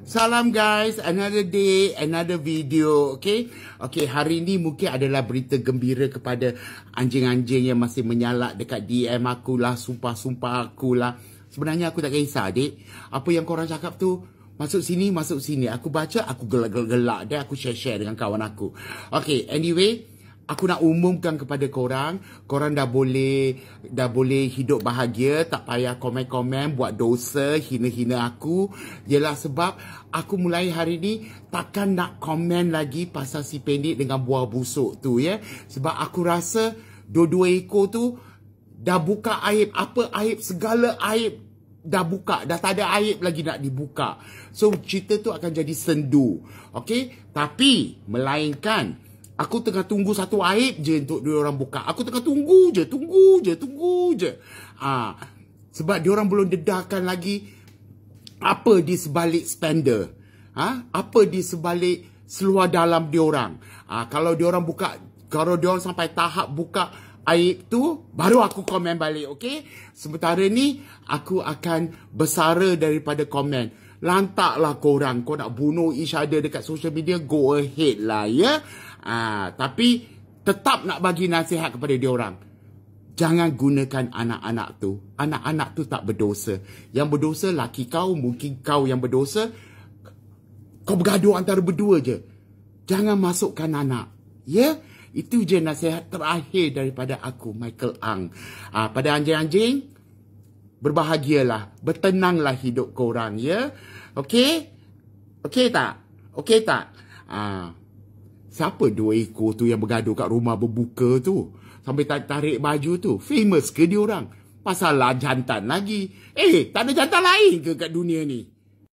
Salam guys, another day, another video, okay? Okay, hari ni mungkin adalah berita gembira kepada anjing-anjing yang masih menyalak dekat DM aku lah, sumpah-sumpah aku lah. Sebenarnya aku tak kisah, adik. Apa yang korang cakap tu, masuk sini, masuk sini. Aku baca, aku gelak-gelak dan aku share-share dengan kawan aku. Okay, anyway, aku nak umumkan kepada korang, korang dah boleh hidup bahagia, tak payah komen-komen, buat dosa, hina-hina aku. Yelah sebab aku mulai hari ni takkan nak komen lagi pasal si pendek dengan buah busuk tu, ya. Sebab aku rasa dua-dua ekor tu dah buka aib, apa aib, segala aib dah buka, dah tak ada aib lagi nak dibuka. So cerita tu akan jadi sendu, okay? Tapi melainkan aku tengah tunggu satu aib je untuk diorang buka. Aku tengah tunggu je. Sebab diorang belum dedahkan lagi apa di sebalik spender. Apa di sebalik seluar dalam diorang. Kalau diorang buka, kalau diorang sampai tahap buka aib tu, baru aku komen balik, okey? Sementara ni, aku akan bersara daripada komen. Lantaklah korang, kau nak bunuh each other dekat social media, go ahead lah, ya? Tapi tetap nak bagi nasihat kepada diorang. Jangan gunakan anak-anak tu. Anak-anak tu tak berdosa. Yang berdosa laki kau, mungkin kau yang berdosa. Kau bergaduh antara berdua je. Jangan masukkan anak. Ya? Itu je nasihat terakhir daripada aku, Michael Ang. Pada anjing-anjing, berbahagialah. Bertenanglah hidup korang, ya? Okey? Okey tak? Okey tak? Siapa dua ekor tu yang bergaduh kat rumah berbuka tu? Sampai tarik baju tu. Famous ke diorang? Pasal lah jantan lagi. Tak ada jantan lain ke kat dunia ni?